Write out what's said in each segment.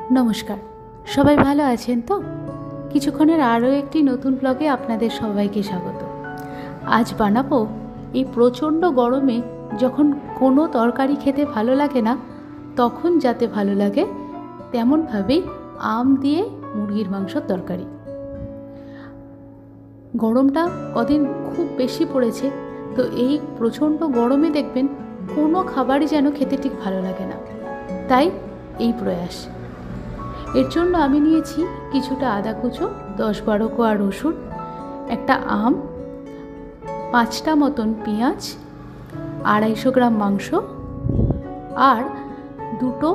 नमस्कार सबाई भालो आछेन तो किछुक्षणेर आरो एकटी नतून ब्लगे आपनादेर सबाइके स्वागत। आज बानाबो এই प्रचंड गरमे যখন কোনো তরকারি খেতে ভালো লাগে না তখন যাতে ভালো লাগে তেমন ভাবেই আম দিয়ে মুরগির মাংসের তরকারি। গরমটা কদিন খুব বেশি পড়েছে, তো এই প্রচণ্ড গরমে দেখবেন কোনো খাবারই যেন খেতে ঠিক ভালো লাগে না, তাই এই প্রয়াস। এর জন্য আমি নিয়েছি কিছুটা আদা কুচো, 10-12 কোয়া রসুন, একটা আম, 5টা মতন পেঁয়াজ, 250 গ্রাম মাংস আর 2টো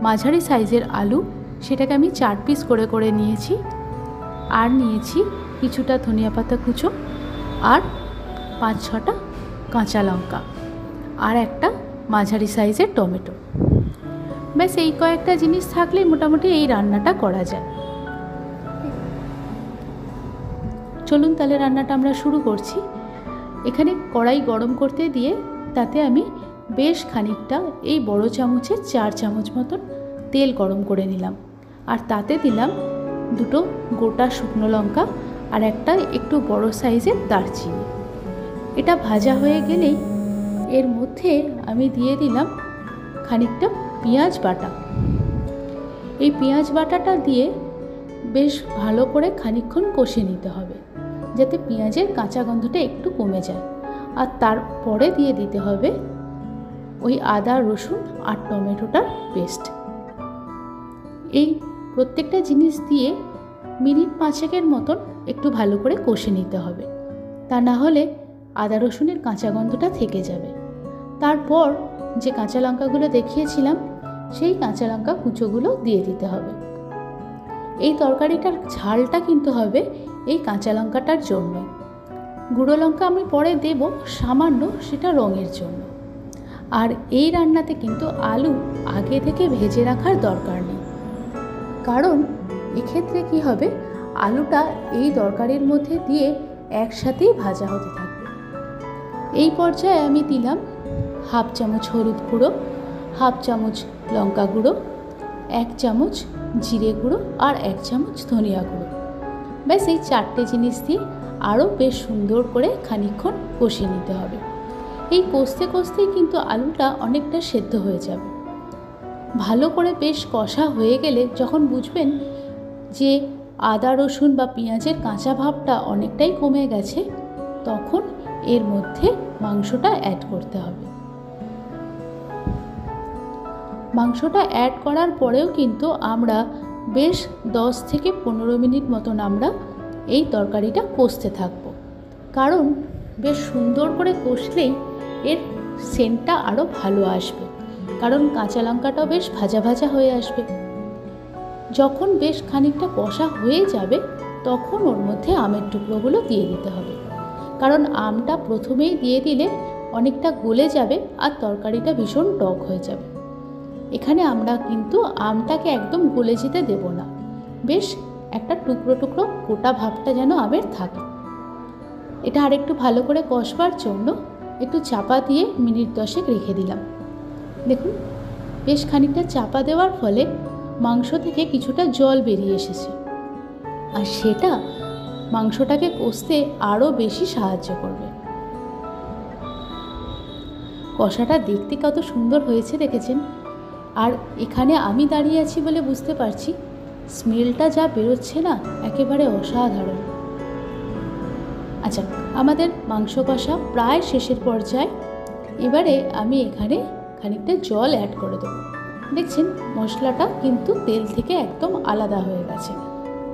মাঝারি সাইজের আলু, সেটাকে আমি 4 পিস করে করে নিয়েছি। আর নিয়েছি কিছুটা ধনিয়া পাতা কুচো আর 5-6টা কাঁচা লঙ্কা আর একটা মাঝারি সাইজের টমেটো। ব্যাস এই কয়েকটা জিনিস থাকলেই মোটামুটি এই রান্নাটা করা যায়। চলুন তাহলে রান্নাটা আমরা শুরু করছি। এখানে কড়াই গরম করতে দিয়ে তাতে আমি বেশ খানিকটা এই বড় চামচে 4 চামচ মতন তেল গরম করে নিলাম, আর তাতে দিলাম 2টো গোটা শুকনো লঙ্কা আর একটা একটু বড় সাইজের দারচিনি। এটা ভাজা হয়ে গেলেই এর মধ্যে আমি দিয়ে দিলাম খানিকটা পেঁয়াজ বাটা। এই পেঁয়াজ বাটাটা দিয়ে বেশ ভালো করে খানিকক্ষণ কষে নিতে হবে যাতে পেঁয়াজের কাঁচা গন্ধটা একটু কমে যায়। আর তারপরে দিয়ে দিতে হবে ওই আদা রসুন আর টমেটোটার পেস্ট। এই প্রত্যেকটা জিনিস দিয়ে মিনিট 5-এর মতন একটু ভালো করে কষে নিতে হবে, তা না হলে আদা রসুনের কাঁচা গন্ধটা থেকে যাবে। তারপর যে কাঁচা লঙ্কাগুলো দেখিয়েছিলাম সেই কাঁচা লঙ্কা কুচোগুলো দিয়ে দিতে হবে। এই তরকারিটার ঝালটা কিন্তু হবে এই কাঁচা লঙ্কাটার জন্য। গুঁড়ো লঙ্কা আমি পরে দেব সামান্য, সেটা রঙের জন্য। আর এই রান্নাতে কিন্তু আলু আগে থেকে ভেজে রাখার দরকার নেই, কারণ এক্ষেত্রে কি হবে, আলুটা এই তরকারির মধ্যে দিয়ে একসাথেই ভাজা হতে থাকবে। এই পর্যায়ে আমি দিলাম 1/2 চামচ হলুদ গুঁড়ো, 1/2 চামচ লঙ্কা গুঁড়ো, 1 চামচ জিরে গুঁড়ো আর 1 চামচ ধনিয়া গুঁড়ো। ব্যাস এই 4টে জিনিস দিয়ে আরও বেশ সুন্দর করে খানিকক্ষণ কষিয়ে নিতে হবে। এই কষতে কষতেই কিন্তু আলুটা অনেকটা সেদ্ধ হয়ে যাবে। ভালো করে বেশ কষা হয়ে গেলে যখন বুঝবেন যে আদা রসুন বা পেঁয়াজের কাঁচা ভাবটা অনেকটাই কমে গেছে, তখন এর মধ্যে মাংসটা অ্যাড করতে হবে। মাংসটা অ্যাড করার পরেও কিন্তু আমরা বেশ 10 থেকে 15 মিনিট মতন আমরা এই তরকারিটা কষতে থাকব, কারণ বেশ সুন্দর করে কষলেই এর সেন্টটা আরও ভালো আসবে, কারণ কাঁচা লঙ্কাটাও বেশ ভাজা ভাজা হয়ে আসবে। যখন বেশ খানিকটা কষা হয়ে যাবে তখন ওর মধ্যে আমের টুকরোগুলো দিয়ে দিতে হবে, কারণ আমটা প্রথমেই দিয়ে দিলে অনেকটা গলে যাবে আর তরকারিটা ভীষণ টক হয়ে যাবে। এখানে আমরা কিন্তু আমটাকে একদম গলে যেতে দেব না, বেশ একটা টুকরো টুকরো গোটা ভাবটা যেন আমের থাকে। এটা আরেকটু ভালো করে কষবার জন্য একটু চাপা দিয়ে মিনিট 10 রেখে দিলাম। দেখুন বেশ খানিকটা চাপা দেওয়ার ফলে মাংস থেকে কিছুটা জল বেরিয়ে এসেছে, আর সেটা মাংসটাকে কষতে আরও বেশি সাহায্য করবে। কষাটা দেখতে কত সুন্দর হয়েছে দেখেছেন। আর এখানে আমি দাঁড়িয়ে আছি বলে বুঝতে পারছি স্মেলটা যা বেরোচ্ছে না, একেবারে অসাধারণ। আচ্ছা, আমাদের মাংস কষা প্রায় শেষের পর্যায়ে। এবারে আমি এখানে খানিকটা জল অ্যাড করে দেবো। দেখছেন মশলাটা কিন্তু তেল থেকে একদম আলাদা হয়ে গেছে।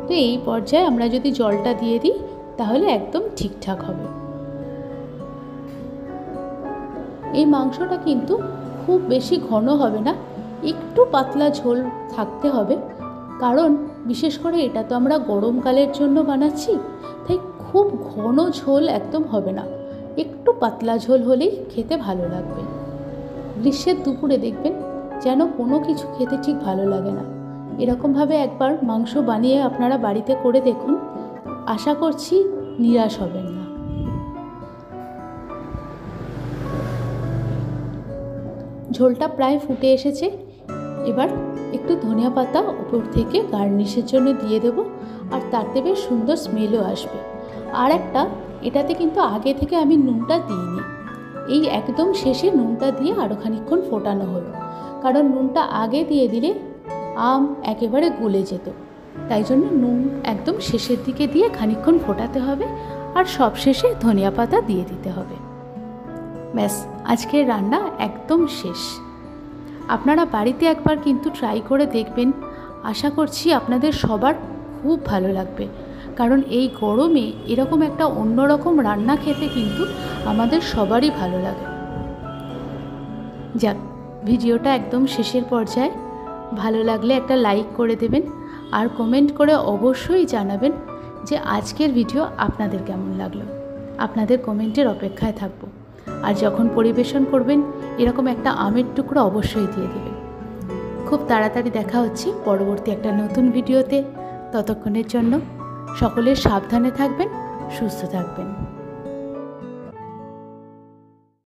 তো এই পর্যায়ে আমরা যদি জলটা দিয়ে দিই তাহলে একদম ঠিকঠাক হবে। এই মাংসটা কিন্তু খুব বেশি ঘন হবে না, একটু পাতলা ঝোল থাকতে হবে, কারণ বিশেষ করে এটা তো আমরা গরমকালের জন্য বানাচ্ছি, তাই খুব ঘন ঝোল একদম হবে না, একটু পাতলা ঝোল হলেই খেতে ভালো লাগবে। গ্রীষ্মের দুপুরে দেখবেন যেন কোনো কিছু খেতে ঠিক ভালো লাগে না, এরকমভাবে একবার মাংস বানিয়ে আপনারা বাড়িতে করে দেখুন, আশা করছি নিরাশ হবেন না। ঝোলটা প্রায় ফুটে এসেছে, এবার একটু ধনিয়া পাতা উপর থেকে গার্নিশের জন্য দিয়ে দেবো, আর তাতে বেশ সুন্দর স্মেলও আসবে। আর একটা, এটাতে কিন্তু আগে থেকে আমি নুনটা দিইনি, এই একদম শেষে নুনটা দিয়ে আরও খানিকক্ষণ ফোটানো হলো, কারণ নুনটা আগে দিয়ে দিলে আম একেবারে গলে যেত। তাই জন্য নুন একদম শেষের দিকে দিয়ে খানিকক্ষণ ফোটাতে হবে, আর সব শেষে ধনিয়া পাতা দিয়ে দিতে হবে। ব্যাস, আজকের রান্না একদম শেষ। আপনারা বাড়িতে একবার কিন্তু ট্রাই করে দেখবেন, আশা করছি আপনাদের সবার খুব ভালো লাগবে, কারণ এই গরমে এরকম একটা অন্যরকম রান্না খেতে কিন্তু আমাদের সবারই ভালো লাগে। যাক, ভিডিওটা একদম শেষের পর্যায়ে। ভালো লাগলে একটা লাইক করে দেবেন, আর কমেন্ট করে অবশ্যই জানাবেন যে আজকের ভিডিও আপনাদের কেমন লাগলো। আপনাদের কমেন্টের অপেক্ষায় থাকব। আর যখন পরিবেশন করবেন এরকম একটা আমের টুকরো অবশ্যই দিয়ে দেবেন। খুব তাড়াতাড়ি দেখা হচ্ছে পরবর্তী একটা নতুন ভিডিওতে। ততক্ষণের জন্য সকলে সাবধানে থাকবেন, সুস্থ থাকবেন।